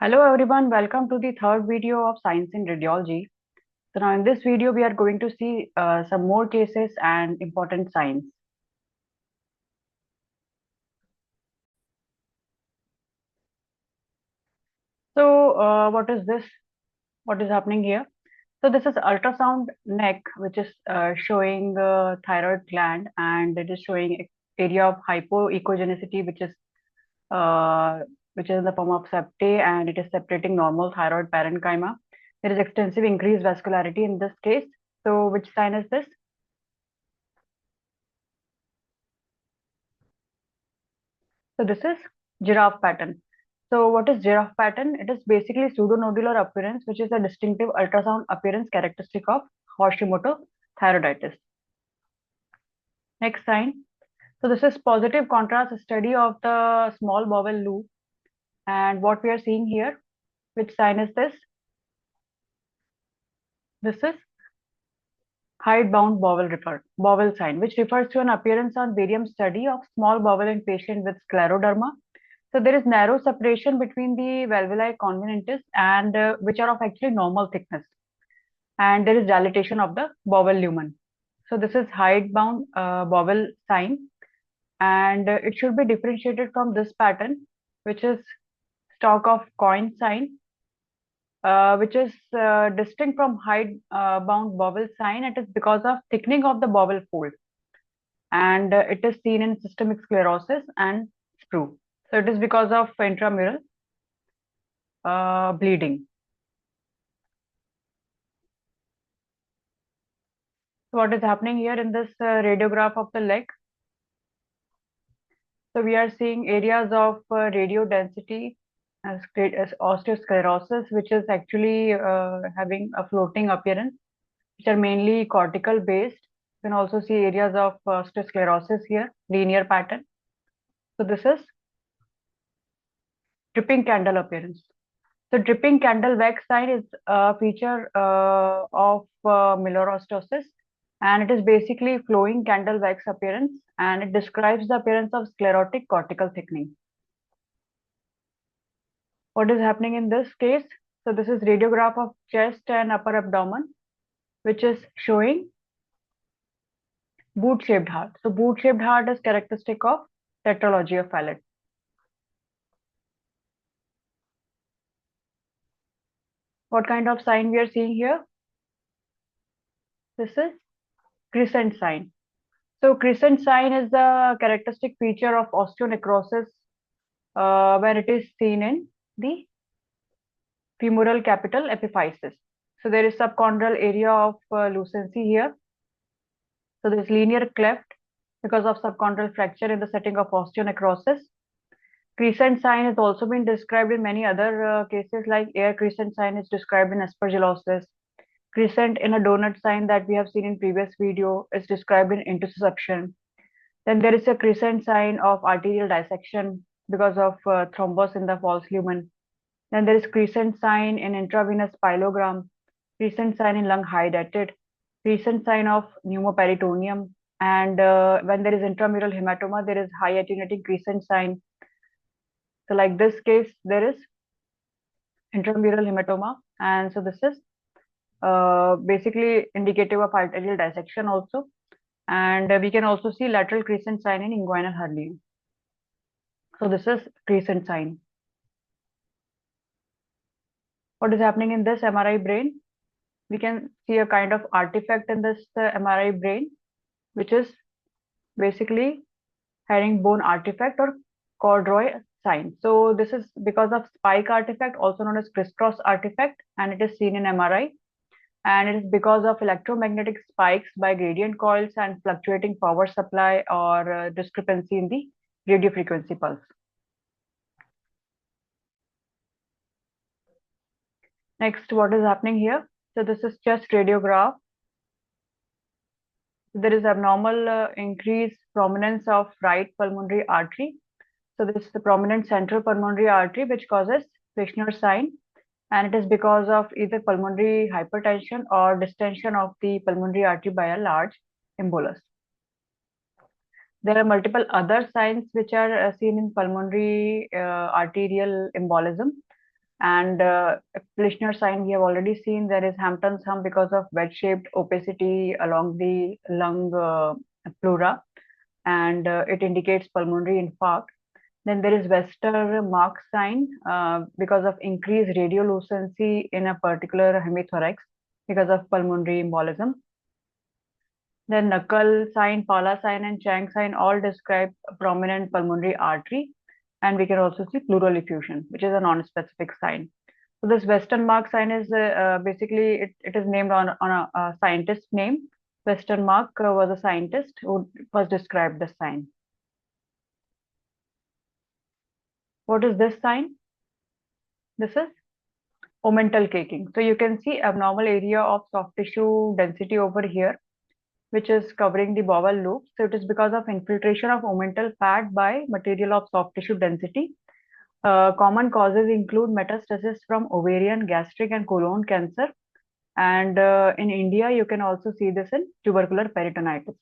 Hello everyone, welcome to the third video of Science in Radiology. So now in this video we are going to see some more cases and important science. So what is this? What is happening here? So this is ultrasound neck which is showing thyroid gland, and it is showing area of hypoechogenicity uh, which is in the form of septae, and it is separating normal thyroid parenchyma. There is extensive increased vascularity in this case. So which sign is this? So this is giraffe pattern. So what is giraffe pattern? It is basically pseudonodular appearance, which is a distinctive ultrasound appearance characteristic of Hashimoto thyroiditis. Next sign. So this is positive contrast study of the small bowel loop. And what we are seeing here, which sign is this? This is hidebound bowel sign, which refers to an appearance on barium study of small bowel in patient with scleroderma. So there is narrow separation between the valvuli convolutus and which are of actually normal thickness, and there is dilatation of the bowel lumen. So this is hidebound bowel sign, and it should be differentiated from this pattern, which is stalk of coin sign, which is distinct from hidebound bowel sign. It is because of thickening of the bowel fold, and it is seen in systemic sclerosis and sprue. So it is because of intramural bleeding. So what is happening here in this radiograph of the leg? So we are seeing areas of radio density as osteosclerosis, which is actually having a floating appearance, which are mainly cortical based. You can also see areas of osteosclerosis here, linear pattern. So this is dripping candle appearance. So dripping candle wax sign is a feature of melanocytosis, and it is basically flowing candle wax appearance, and it describes the appearance of sclerotic cortical thickening. What is happening in this case? So this is radiograph of chest and upper abdomen, which is showing boot-shaped heart. So boot-shaped heart is characteristic of tetralogy of Fallot. What kind of sign we are seeing here? This is crescent sign. So crescent sign is the characteristic feature of osteonecrosis when it is seen in the femoral capital epiphysis. So there is subchondral area of lucency here. So there is linear cleft because of subchondral fracture in the setting of osteonecrosis. Crescent sign has also been described in many other cases, like air crescent sign is described in aspergillosis. Crescent in a donut sign that we have seen in previous video is described in intussusception. Then there is a crescent sign of arterial dissection because of thrombus in the false lumen. Then there is crescent sign in intravenous pyelogram, crescent sign in lung hydatid, crescent sign of pneumoperitoneum, and when there is intramural hematoma, there is high attenuating crescent sign. So like this case, there is intramural hematoma, and so this is basically indicative of arterial dissection also. And we can also see lateral crescent sign in inguinal hernia. So this is crescent sign. What is happening in this MRI brain? We can see a kind of artifact in this MRI brain, which is basically herringbone artifact or corduroy sign. So this is because of spike artifact, also known as crisscross artifact, and it is seen in MRI. And it is because of electromagnetic spikes by gradient coils and fluctuating power supply or discrepancy in the radio frequency pulse. Next, what is happening here? So this is just radiograph. There is abnormal increased prominence of right pulmonary artery. So this is the prominent central pulmonary artery which causes Fishner sign, and it is because of either pulmonary hypertension or distension of the pulmonary artery by a large embolus. There are multiple other signs which are seen in pulmonary arterial embolism. And Plishner sign we have already seen. There is Hampton's hump because of wedge-shaped opacity along the lung pleura, and it indicates pulmonary infarct. Then there is Westermarck sign because of increased radiolucency in a particular hemithorax because of pulmonary embolism. Then Knuckle sign, Pala sign, and Chang sign all describe a prominent pulmonary artery. And we can also see pleural effusion, which is a non-specific sign. So this Western mark sign is basically it is named on a scientist name. Western mark was a scientist who first described the sign. What is this sign? This is omental caking. So you can see abnormal area of soft tissue density over here, which is covering the bowel loop. So it is because of infiltration of omental fat by material of soft tissue density. Common causes include metastasis from ovarian, gastric, and colon cancer. And in India, you can also see this in tubercular peritonitis.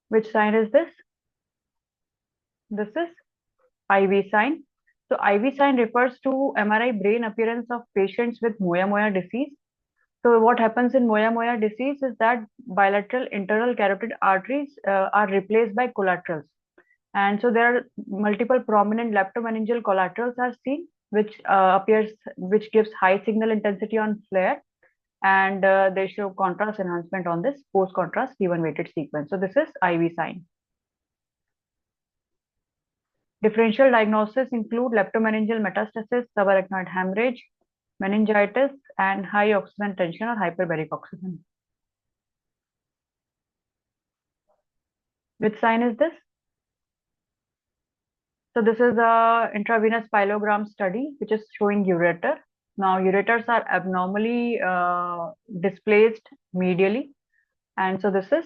Which sign is this? This is IV sign. So IV sign refers to MRI brain appearance of patients with Moya Moya disease. So what happens in Moya Moya disease is that bilateral internal carotid arteries are replaced by collaterals. And so there are multiple prominent leptomeningeal collaterals are seen, which gives high signal intensity on flare, and they show contrast enhancement on this post-contrast T1 weighted sequence. So this is IV sign. Differential diagnosis include leptomeningeal metastasis, subarachnoid hemorrhage, meningitis, and high oxygen tension or hyperbaric oxygen. Which sign is this? So this is a intravenous pyelogram study, which is showing ureter. Now ureters are abnormally displaced medially. And so this is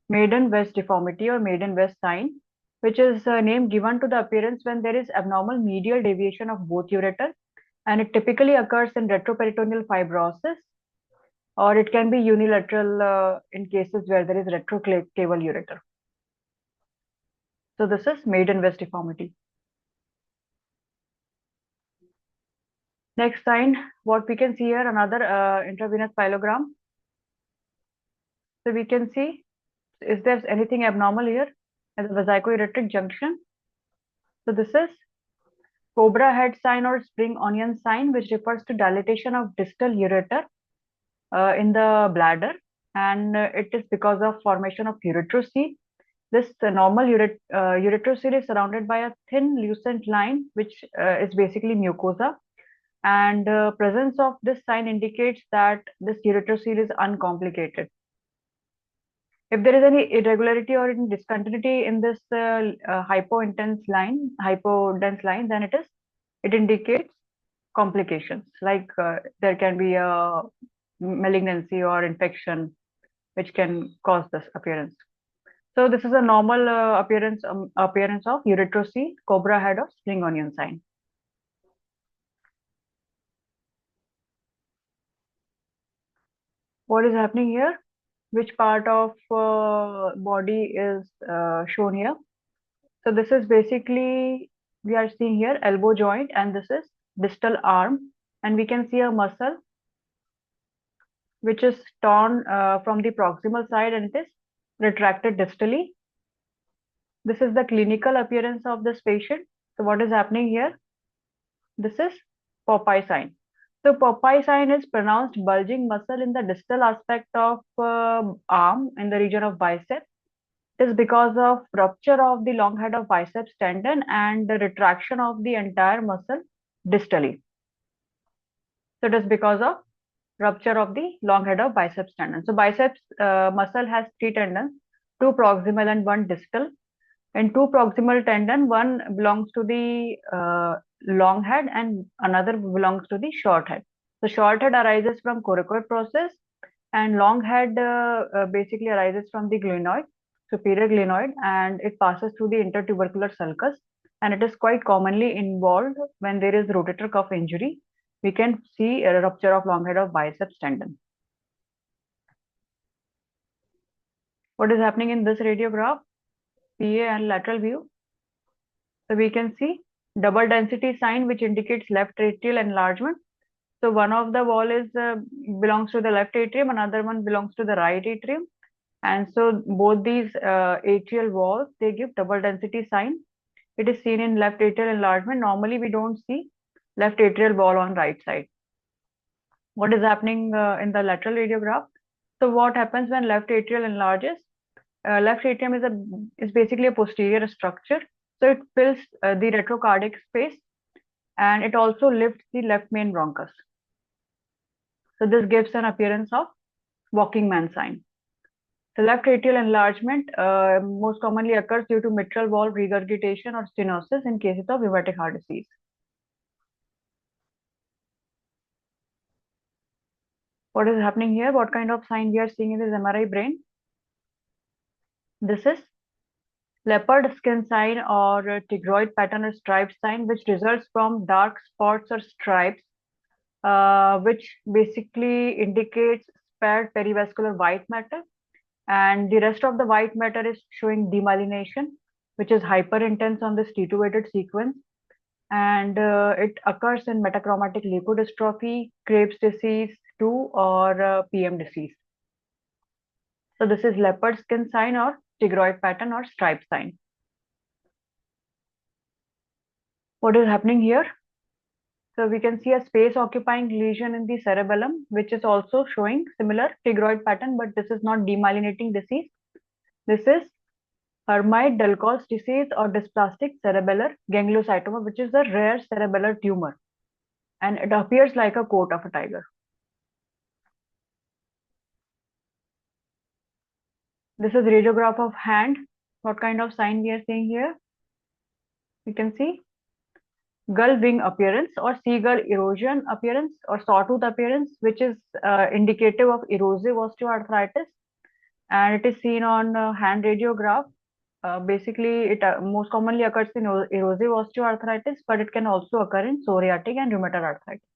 maiden West deformity or maiden West sign, which is a name given to the appearance when there is abnormal medial deviation of both ureter. And it typically occurs in retroperitoneal fibrosis, or it can be unilateral in cases where there is retrocaval ureter. So this is maiden West deformity. Next sign, what we can see here, another intravenous pyelogram. So we can see, is there anything abnormal here at the vesico-ureteric junction? So this is cobra head sign or spring onion sign, which refers to dilatation of distal ureter in the bladder, and it is because of formation of ureterocele. This normal ureterocele is surrounded by a thin lucent line, which is basically mucosa, and presence of this sign indicates that this ureterocele is uncomplicated. If there is any irregularity or any discontinuity in this hypodense line, then it indicates complications, like there can be a malignancy or infection which can cause this appearance. So this is a normal appearance of ureterocele, cobra head, or spring onion sign. What is happening here? Which part of body is shown here? So this is basically, we are seeing here elbow joint, and this is distal arm, and we can see a muscle which is torn from the proximal side and it is retracted distally. This is the clinical appearance of this patient. So what is happening here? This is Popeye sign. So Popeye sign is pronounced bulging muscle in the distal aspect of arm in the region of bicep. It is because of rupture of the long head of biceps tendon and the retraction of the entire muscle distally. So it is because of rupture of the long head of biceps tendon. So biceps muscle has three tendons, two proximal and one distal. In two proximal tendon, one belongs to the long head and another belongs to the short head. The short head arises from coracoid process, and long head basically arises from the glenoid, superior glenoid, and it passes through the intertubercular sulcus, and it is quite commonly involved when there is rotator cuff injury. We can see a rupture of long head of biceps tendon. What is happening in this radiograph? PA and lateral view. So we can see double density sign which indicates left atrial enlargement. So one of the wall is belongs to the left atrium, another one belongs to the right atrium, and so both these atrial walls they give double density sign. It is seen in left atrial enlargement. Normally we don't see left atrial wall on right side. What is happening in the lateral radiograph? So what happens when left atrial enlarges? Left atrium is basically a posterior structure, so it fills the retrocardiac space, and it also lifts the left main bronchus. So this gives an appearance of walking man sign. The left atrial enlargement most commonly occurs due to mitral valve regurgitation or stenosis in cases of rheumatic heart disease. What is happening here? What kind of sign we are seeing in this MRI brain? This is leopard skin sign or tigroid pattern or stripe sign, which results from dark spots or stripes, which basically indicates spared perivascular white matter, and the rest of the white matter is showing demyelination, which is hyper intense on this T2-weighted sequence, and it occurs in metachromatic leukodystrophy, Krebs disease 2, or PM disease. So this is leopard skin sign or tigroid pattern or stripe sign. What is happening here? So we can see a space occupying lesion in the cerebellum, which is also showing similar tigroid pattern, but this is not demyelinating disease. This is Hermite-Delcos disease or dysplastic cerebellar gangliocytoma, which is a rare cerebellar tumor, and it appears like a coat of a tiger. This is radiograph of hand. What kind of sign we are seeing here? You can see gull wing appearance or seagull erosion appearance or sawtooth appearance, which is indicative of erosive osteoarthritis, and it is seen on hand radiograph. Basically, it most commonly occurs in erosive osteoarthritis, but it can also occur in psoriatic and rheumatoid arthritis.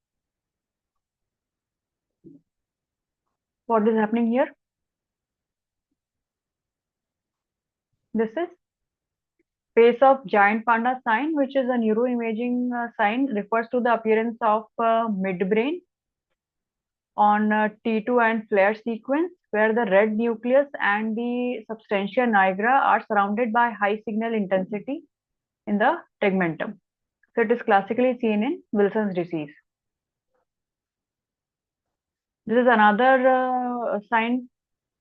What is happening here? This is face of giant panda sign, which is a neuroimaging sign, refers to the appearance of midbrain on T2 and flare sequence, where the red nucleus and the substantia nigra are surrounded by high signal intensity in the tegmentum. So it is classically seen in Wilson's disease. This is another sign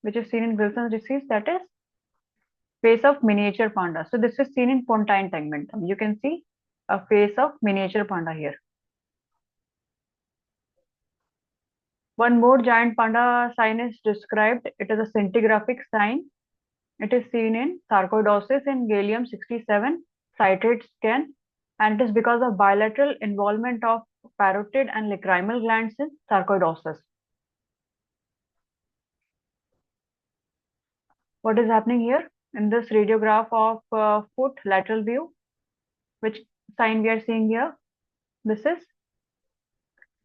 which is seen in Wilson's disease, that is face of miniature panda. So this is seen in pontine tegmentum. You can see a face of miniature panda here. One more giant panda sign is described. It is a scintigraphic sign. It is seen in sarcoidosis in gallium 67 citrate scan, and it is because of bilateral involvement of parotid and lacrimal glands in sarcoidosis. What is happening here? In this radiograph of foot lateral view, which sign we are seeing here? This is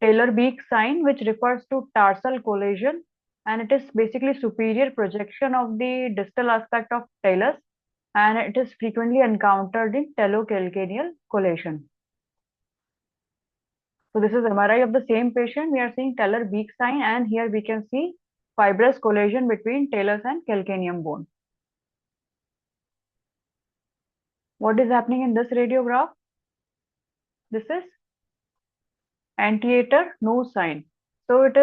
Taylor beak sign, which refers to tarsal collagen, and it is basically superior projection of the distal aspect of talus, and it is frequently encountered in talocalcaneal collation. So this is MRI of the same patient. We are seeing Taylor beak sign, and here we can see fibrous collagen between talus and calcaneum bone. What is happening in this radiograph? This is anteater nose sign. So it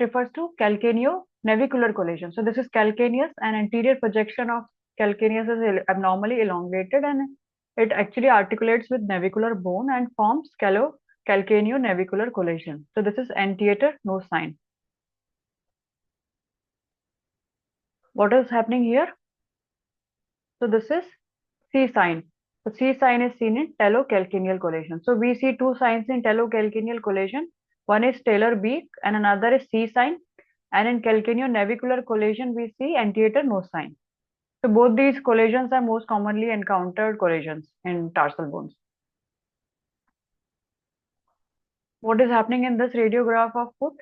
refers to calcaneo-navicular collagen. So this is calcaneus, and anterior projection of calcaneus is abnormally elongated, and it actually articulates with navicular bone and forms calcaneo-navicular collagen. So this is anteater nose sign. What is happening here? So this is C sign. So C sign is seen in talocalcaneal collagen. So we see two signs in talocalcaneal collagen. One is Taylor beak and another is C sign. And in calcaneo-navicular collagen, we see anteater nose sign. So both these collagens are most commonly encountered collagens in tarsal bones. What is happening in this radiograph of foot?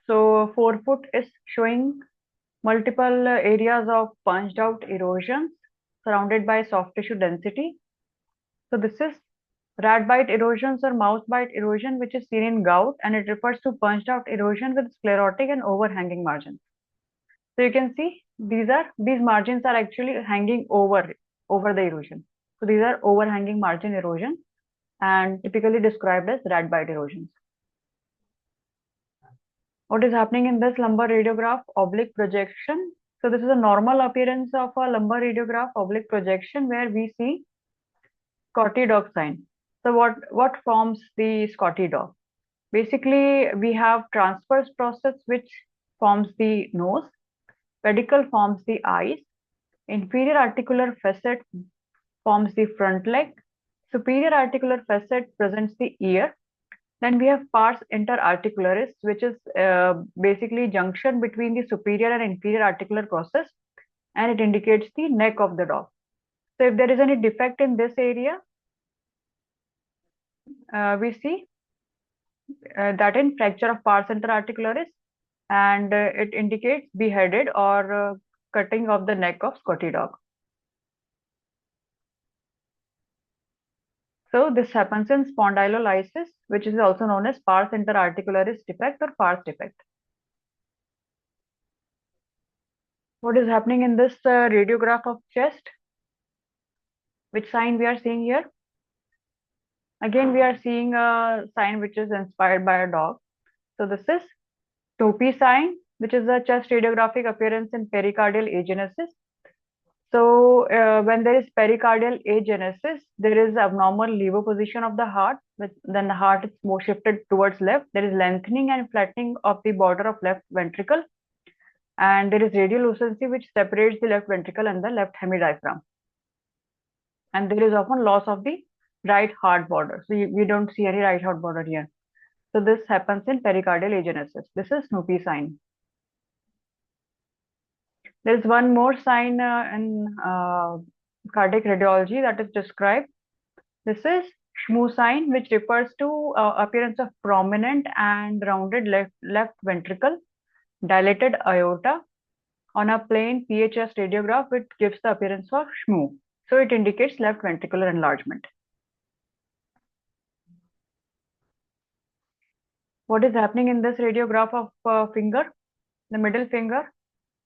So forefoot is showing multiple areas of punched out erosions surrounded by soft tissue density. So this is rat bite erosions or mouse bite erosion, which is seen in gout, and it refers to punched out erosion with sclerotic and overhanging margins. So you can see these margins are actually hanging over the erosion. So these are overhanging margin erosion and typically described as rat bite erosions. What is happening in this lumbar radiograph? Oblique projection. So this is a normal appearance of a lumbar radiograph oblique projection where we see Scotty dog sign. So what forms the Scotty dog? Basically, we have transverse process which forms the nose, pedicle forms the eyes, inferior articular facet forms the front leg, superior articular facet presents the ear. Then we have pars interarticularis, which is basically junction between the superior and inferior articular process, and it indicates the neck of the dog. So if there is any defect in this area, we see that in fracture of pars interarticularis, and it indicates beheaded or cutting of the neck of Scotty dog. So this happens in spondylolysis, which is also known as pars interarticularis defect or pars defect. What is happening in this radiograph of chest? Which sign we are seeing here? Again, we are seeing a sign which is inspired by a dog. So this is Topi sign, which is a chest radiographic appearance in pericardial agenesis. So when there is pericardial agenesis, there is abnormal levo position of the heart. Then the heart is more shifted towards left. There is lengthening and flattening of the border of left ventricle, and there is radiolucency which separates the left ventricle and the left hemidiaphragm. And there is often loss of the right heart border. So we don't see any right heart border here. So this happens in pericardial agenesis. This is Snoopy sign. There is one more sign in cardiac radiology that is described. This is Shmoo sign, which refers to appearance of prominent and rounded left ventricle, dilated aorta. On a plain PHS radiograph, it gives the appearance of Shmoo. So it indicates left ventricular enlargement. What is happening in this radiograph of finger? The middle finger,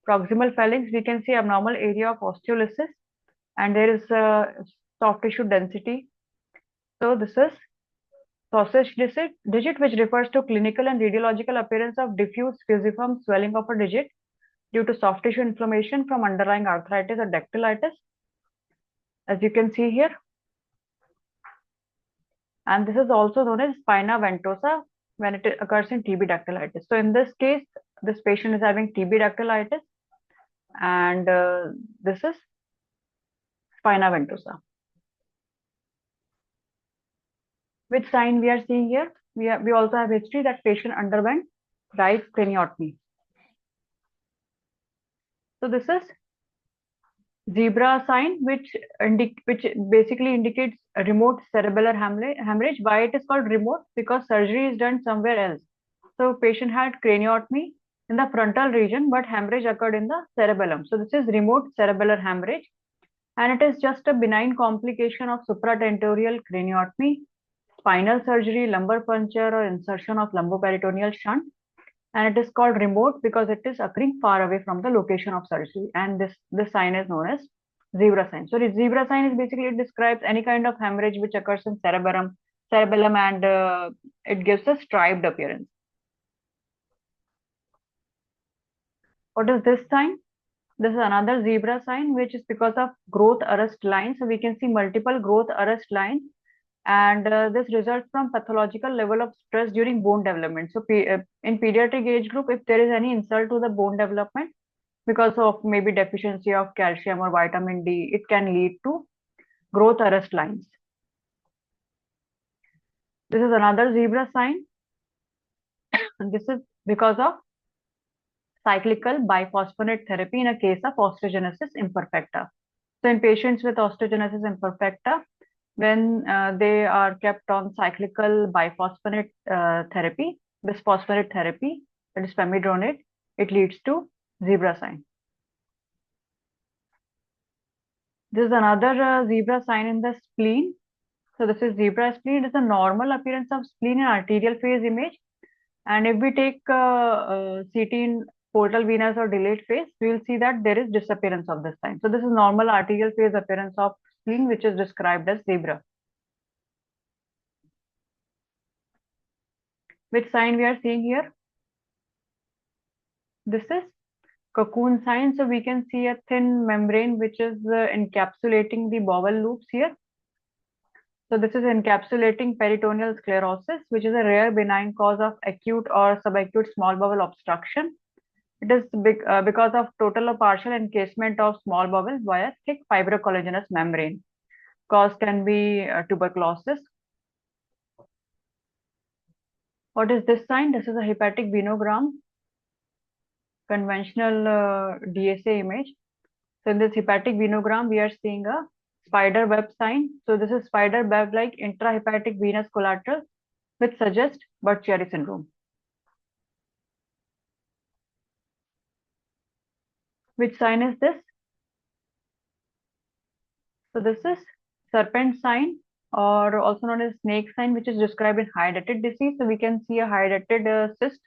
proximal phalanx, we can see abnormal area of osteolysis, and there is soft tissue density. So this is sausage digit, which refers to clinical and radiological appearance of diffuse fusiform swelling of a digit due to soft tissue inflammation from underlying arthritis or dactylitis, as you can see here. And this is also known as spina ventosa when it occurs in TB dactylitis. So in this case, this patient is having TB dactylitis, and this is spina ventosa. Which sign we are seeing here? We also have history that patient underwent right craniotomy. So this is zebra sign, which basically indicates a remote cerebellar hemorrhage. Why it is called remote? Because surgery is done somewhere else. So patient had craniotomy in the frontal region, but hemorrhage occurred in the cerebellum. So this is remote cerebellar hemorrhage, and it is just a benign complication of supratentorial craniotomy, spinal surgery, lumbar puncture, or insertion of lumboperitoneal shunt. And it is called remote because it is occurring far away from the location of surgery. And this sign is known as zebra sign. So the zebra sign is basically, it describes any kind of hemorrhage which occurs in cerebellum, and it gives a striped appearance. What is this sign? This is another zebra sign, which is because of growth arrest line. So we can see multiple growth arrest lines, and this results from pathological level of stress during bone development. So in pediatric age group, if there is any insult to the bone development because of maybe deficiency of calcium or vitamin D, it can lead to growth arrest lines. This is another zebra sign, and this is because of cyclical biphosphonate therapy in a case of osteogenesis imperfecta. So in patients with osteogenesis imperfecta, when they are kept on cyclical biphosphonate therapy, bisphosphonate therapy, that is pamidronate, it leads to zebra sign. This is another zebra sign in the spleen. So this is zebra spleen. It is a normal appearance of spleen in arterial phase image. And if we take CT in portal venous or delayed phase, we will see that there is disappearance of this sign. So this is normal arterial phase appearance of spleen, which is described as zebra. Which sign we are seeing here? This is cocoon sign. So we can see a thin membrane which is encapsulating the bowel loops here. So this is encapsulating peritoneal sclerosis, which is a rare benign cause of acute or subacute small bowel obstruction. It is because of total or partial encasement of small bowel via thick fibrocollagenous membrane. Cause can be tuberculosis. What is this sign? This is a hepatic venogram, conventional DSA image. So in this hepatic venogram, we are seeing a spider web sign. So this is spider web like intrahepatic venous collateral, which suggests Budd-Chiari syndrome. Which sign is this? So this is serpent sign, or also known as snake sign, which is described in hydatid disease. So we can see a hydatid cyst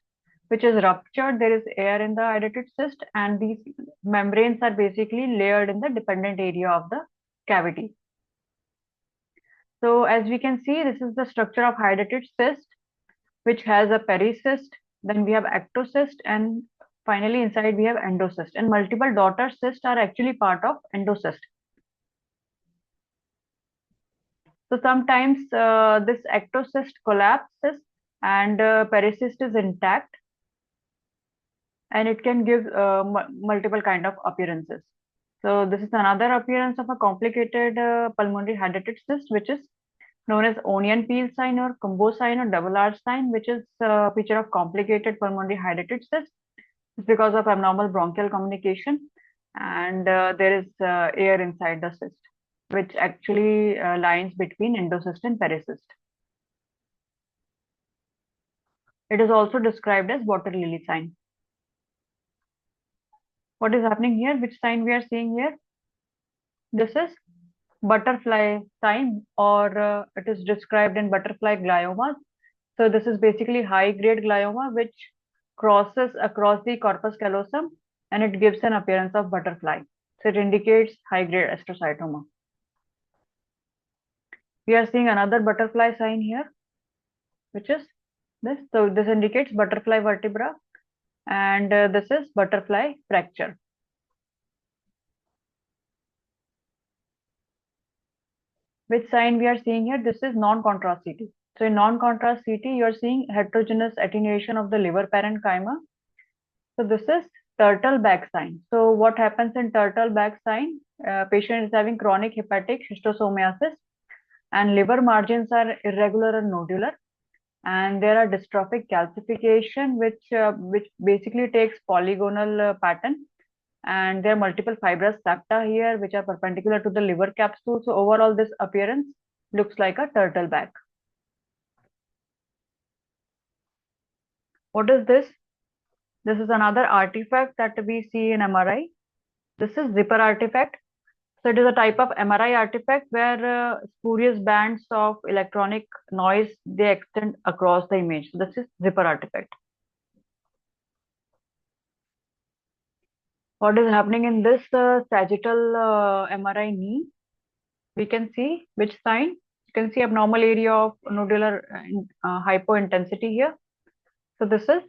which is ruptured. There is air in the hydatid cyst, and these membranes are basically layered in the dependent area of the cavity. So as we can see, this is the structure of hydatid cyst, which has a pericyst. Then we have ectocyst, and finally inside we have endocyst. And multiple daughter cysts are actually part of endocyst. So sometimes this ectocyst collapses and pericyst is intact, and it can give multiple kind of appearances. So this is another appearance of a complicated pulmonary hydatid cyst, which is known as onion peel sign or combo sign or double arch sign, which is a feature of complicated pulmonary hydatid cyst. It's because of abnormal bronchial communication, and there is air inside the cyst, which actually lines between endocyst and pericyst. It is also described as water lily sign. What is happening here? Which sign we are seeing here? This is butterfly sign, or it is described in butterfly gliomas. So this is basically high grade glioma which crosses across the corpus callosum, and it gives an appearance of butterfly. So it indicates high grade astrocytoma. We are seeing another butterfly sign here, which is this. So this indicates butterfly vertebra, and this is butterfly fracture. Which sign we are seeing here? This is non-contrast CT. So in non-contrast CT, you are seeing heterogeneous attenuation of the liver parenchyma. So this is turtle back sign. So what happens in turtle back sign? Patient is having chronic hepatic schistosomiasis, and liver margins are irregular and nodular, and there are dystrophic calcification, which basically takes polygonal pattern, and there are multiple fibrous septa here which are perpendicular to the liver capsule. So overall, this appearance looks like a turtle back. What is this? This is another artifact that we see in MRI. This is zipper artifact. So it is a type of MRI artifact where spurious bands of electronic noise, they extend across the image. So this is zipper artifact. What is happening in this sagittal MRI knee? We can see which sign. You can see abnormal area of nodular hypointensity here. So this is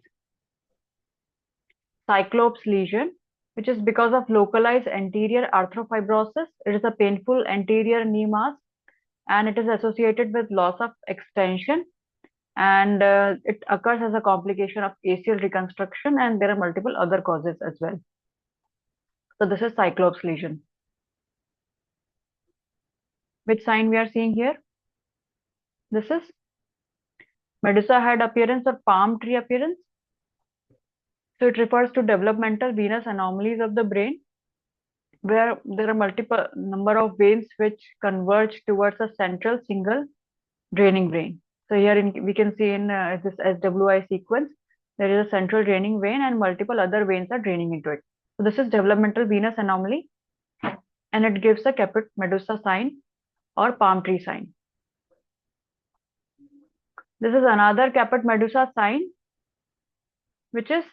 cyclops lesion, which is because of localized anterior arthropibrosis. It is a painful anterior knee mass, and it is associated with loss of extension, and it occurs as a complication of ACL reconstruction, and there are multiple other causes as well. So this is cyclops lesion. Which sign we are seeing here? This is Medusa head appearance or palm tree appearance. So it refers to developmental venous anomalies of the brain, where there are multiple number of veins which converge towards a central single draining vein. So here we can see in this SWI sequence, there is a central draining vein and multiple other veins are draining into it. So this is developmental venous anomaly, and it gives a caput medusa sign or palm tree sign. This is another caput medusa sign, which is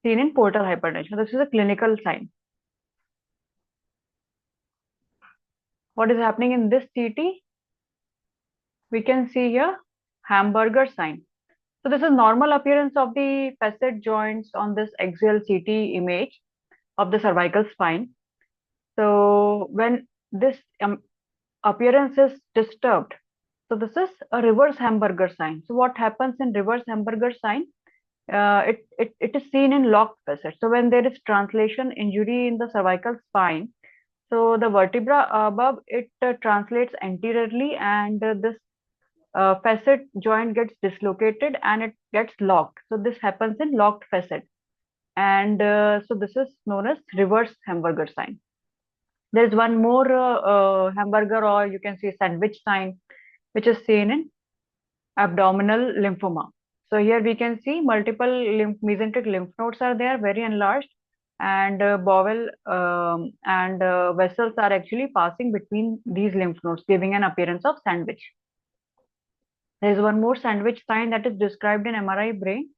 seen in portal hypertension. This is a clinical sign. What is happening in this CT? We can see here hamburger sign. So this is normal appearance of the facet joints on this axial CT image of the cervical spine. So when this appearance is disturbed, so this is a reverse hamburger sign. So what happens in reverse hamburger sign? It is seen in locked facet. So when there is translation injury in the cervical spine, so the vertebra above it translates anteriorly, and this facet joint gets dislocated and it gets locked. So this happens in locked facet, and so this is known as reverse hamburger sign. There is one more hamburger, or you can say sandwich sign, which is seen in abdominal lymphoma. So here we can see multiple mesenteric lymph nodes are there, very enlarged, and bowel and vessels are actually passing between these lymph nodes, giving an appearance of sandwich. There is one more sandwich sign that is described in MRI brain,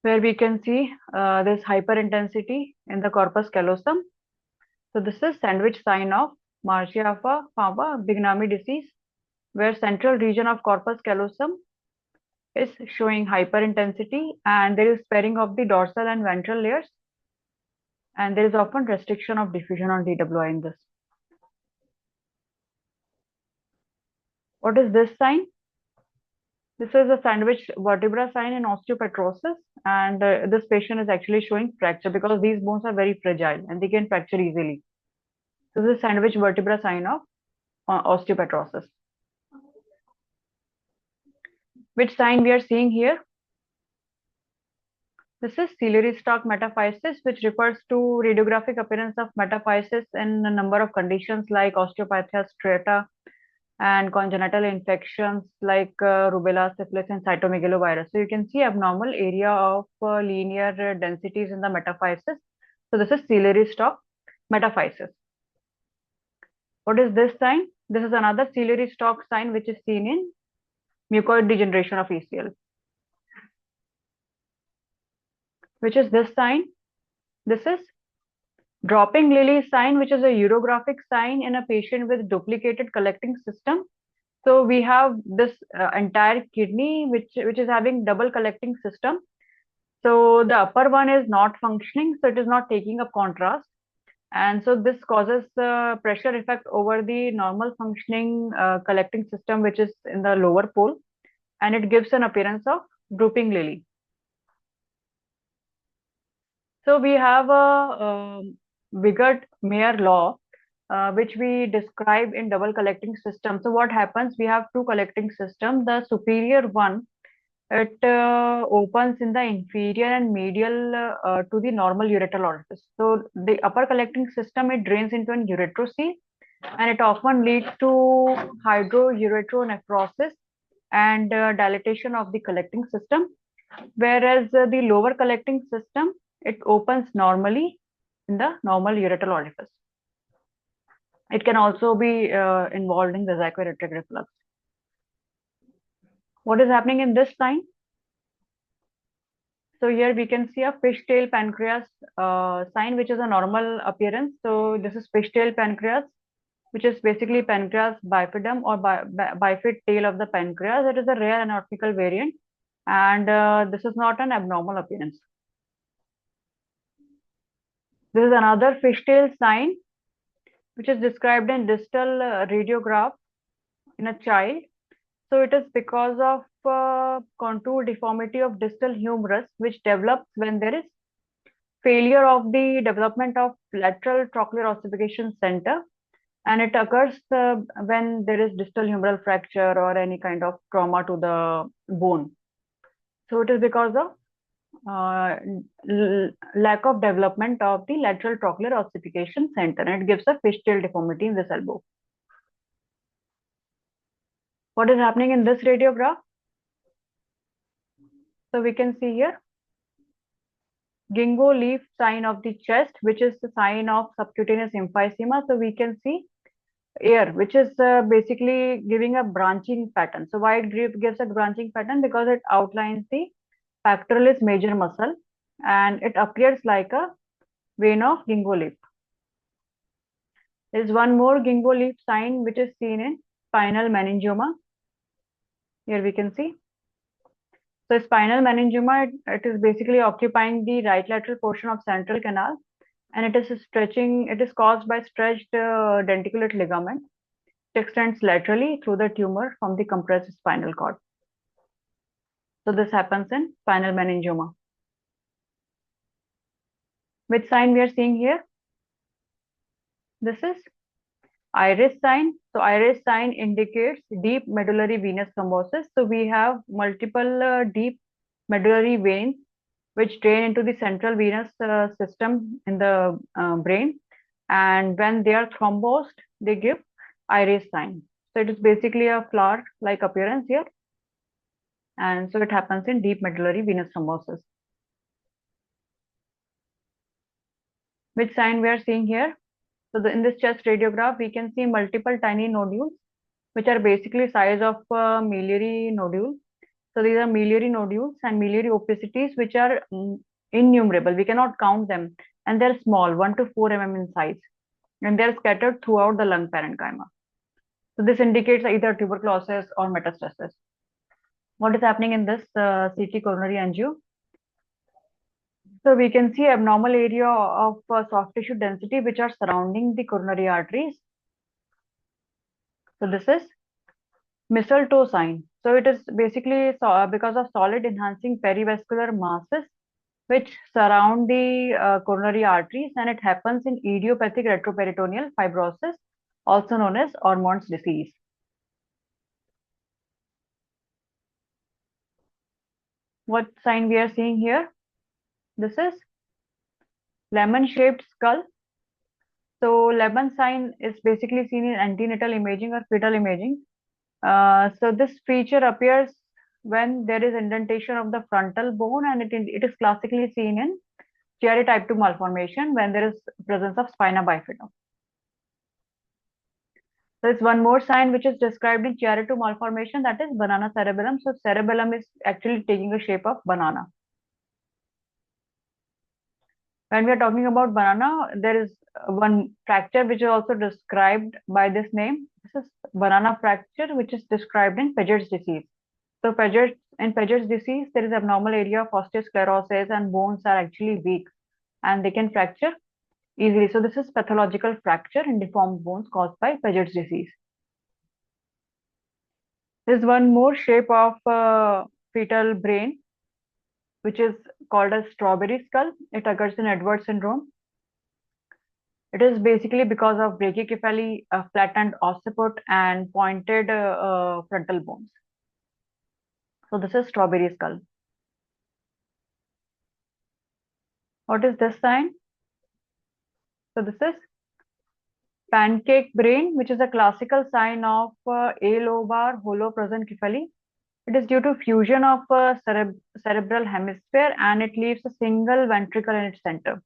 where we can see this hyperintensity in the corpus callosum. So this is sandwich sign of Marshall Fava Bignami disease, where central region of corpus callosum is showing hyperintensity, and there is sparing of the dorsal and ventral layers, and there is often restriction of diffusion on DWI in this. What is this sign? This is a sandwich vertebra sign in osteopetrosis, and this patient is actually showing fracture because these bones are very fragile and they can fracture easily. So this is a sandwich vertebra sign of osteopetrosis. Which sign we are seeing here? This is ciliary stalk metaphysis, which refers to radiographic appearance of metaphysis in a number of conditions like osteopathia strata and congenital infections like rubella, syphilis, and cytomegalovirus. So you can see abnormal area of linear densities in the metaphysis. So this is ciliary stalk metaphysis. What is this sign? This is another ciliary stalk sign which is seen in mucoid degeneration of ACL. Which is this sign? This is dropping lily sign, which is a urographic sign in a patient with duplicated collecting system. So we have this entire kidney which is having double collecting system. So the upper one is not functioning, so it is not taking up contrast, and so this causes pressure effect over the normal functioning collecting system, which is in the lower pole, and it gives an appearance of drooping lily. So we have a Wigert-Meyer law, which we describe in double collecting system. So what happens? We have two collecting system. The superior one, it opens in the inferior and medial to the normal ureteral orifice. So the upper collecting system, it drains into an ureterocele, and it often leads to hydroureteronephrosis and dilatation of the collecting system. Whereas the lower collecting system, it opens normally in the normal ureteral orifice. It can also be involved in vesico-ureteric reflux. What is happening in this sign? So here we can see a fishtail pancreas sign, which is a normal appearance. So this is fishtail pancreas, which is basically pancreas bifidum or bifid tail of the pancreas. It is a rare anatomical variant, and this is not an abnormal appearance. This is another fishtail sign, which is described in distal radiograph in a child. So it is because of contour deformity of distal humerus, which develops when there is failure of the development of lateral trochlear ossification center, and it occurs when there is distal humeral fracture or any kind of trauma to the bone. So it is because of lack of development of the lateral trochlear ossification center, and it gives a fishtail deformity in this elbow. What is happening in this radiograph? So we can see here gingo leaf sign of the chest, which is the sign of subcutaneous emphysema. So we can see air, which is basically giving a branching pattern. So why it gives a branching pattern? Because it outlines the pectoralis major muscle and it appears like a vein of ginkgo leaf. There is one more ginkgo leaf sign which is seen in spinal meningioma. Here we can see. So spinal meningioma, it is basically occupying the right lateral portion of central canal and it is stretching, it is caused by stretched denticulate ligament. It extends laterally through the tumor from the compressed spinal cord. So this happens in spinal meningioma. Which sign we are seeing here? This is iris sign. So iris sign indicates deep medullary venous thrombosis. So we have multiple deep medullary veins which drain into the central venous system in the brain. And when they are thrombosed, they give iris sign. So it is basically a flower-like appearance here. And so it happens in deep medullary venous thrombosis. Which sign we are seeing here? So in this chest radiograph, we can see multiple tiny nodules, which are basically size of miliary nodule. So these are miliary nodules and miliary opacities, which are innumerable. We cannot count them, and they're small, 1 to 4 mm in size, and they're scattered throughout the lung parenchyma. So this indicates either tuberculosis or metastasis. What is happening in this CT coronary angio? So we can see abnormal area of soft tissue density which are surrounding the coronary arteries. So this is mistletoe sign. So it is basically because of solid enhancing perivascular masses which surround the coronary arteries, and it happens in idiopathic retroperitoneal fibrosis, also known as Ormond's disease. What sign we are seeing here? This is lemon-shaped skull. So lemon sign is basically seen in antenatal imaging or fetal imaging. So this feature appears when there is indentation of the frontal bone, and it is classically seen in Chiari type 2 malformation when there is presence of spina bifida. There is one more sign which is described in Chiari 2 malformation, that is banana cerebellum. So cerebellum is actually taking the shape of banana. When we are talking about banana, there is one fracture which is also described by this name. This is banana fracture, which is described in Paget's disease. So in Paget's disease, there is abnormal area of osteosclerosis and bones are actually weak and they can fracture easily. So this is pathological fracture in deformed bones caused by Paget's disease. There is one more shape of fetal brain, which is called as strawberry skull. It occurs in Edwards syndrome. It is basically because of brachycephaly, flattened occiput, and pointed frontal bones. So this is strawberry skull. What is this sign? So this is pancake brain, which is a classical sign of A-lobar holoprosencephaly. It is due to fusion of cerebral hemisphere and it leaves a single ventricle in its center.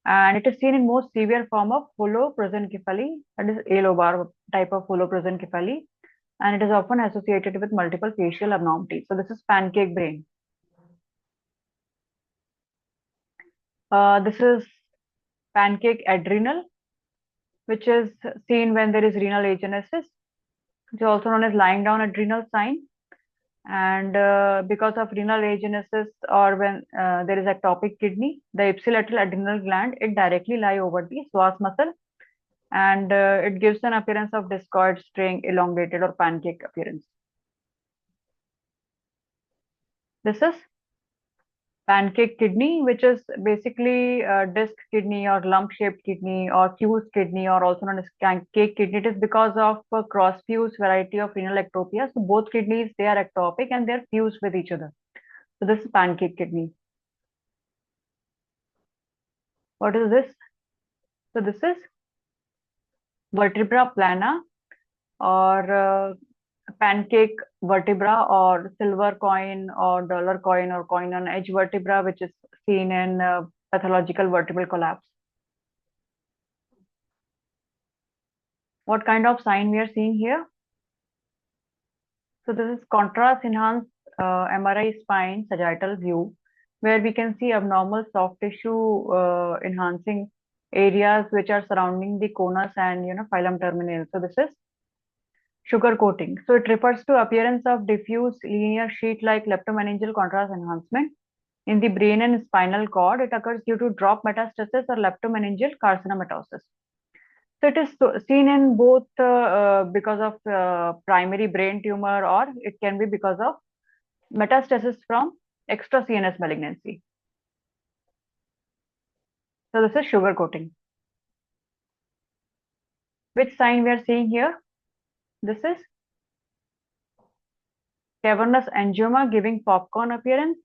And it is seen in most severe form of holoprosencephaly, that is A-lobar type of holoprosencephaly, and it is often associated with multiple facial abnormalities. So this is pancake brain. This is pancake adrenal, which is seen when there is renal agenesis. It is also known as lying down adrenal sign. And because of renal agenesis or when there is ectopic kidney, the ipsilateral adrenal gland, it directly lie over the psoas muscle, and it gives an appearance of discoid string, elongated or pancake appearance. This is pancake kidney, which is basically disc kidney or lump-shaped kidney or fused kidney or also known as pancake kidney. It is because of cross-fused variety of renal ectopia. So both kidneys, they are ectopic and they're fused with each other. So this is pancake kidney. What is this? So this is vertebra plana or pancake vertebra or silver coin or dollar coin or coin on edge vertebra, which is seen in pathological vertebral collapse. What kind of sign we are seeing here? So this is contrast enhanced MRI spine sagittal view, where we can see abnormal soft tissue enhancing areas which are surrounding the conus and phylum terminal. So this is sugar coating. So it refers to appearance of diffuse linear sheet-like leptomeningeal contrast enhancement in the brain and spinal cord. It occurs due to drop metastasis or leptomeningeal carcinomatosis. So it is seen in both because of primary brain tumor, or it can be because of metastasis from extra CNS malignancy. So this is sugar coating. Which sign we are seeing here? This is cavernous angioma giving popcorn appearance.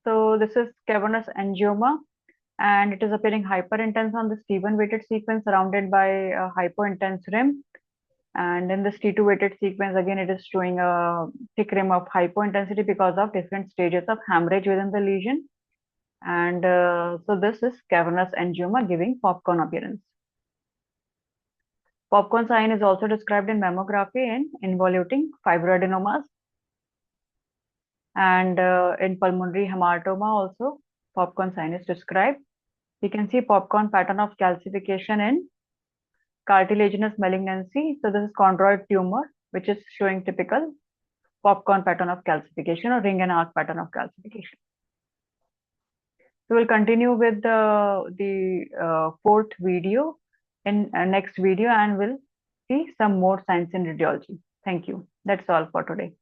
So this is cavernous angioma, and it is appearing hyperintense on the T1 weighted sequence surrounded by a hypointense rim. And in this T2 weighted sequence, again, it is showing a thick rim of hypointensity because of different stages of hemorrhage within the lesion. And so this is cavernous angioma giving popcorn appearance. Popcorn sign is also described in mammography in involuting fibroadenomas, and in pulmonary hematoma also popcorn sign is described. You can see popcorn pattern of calcification in cartilaginous malignancy. So this is chondroid tumor, which is showing typical popcorn pattern of calcification or ring and arc pattern of calcification. So we'll continue with the fourth video in next video, and we'll see some more science in radiology. Thank you. That's all for today.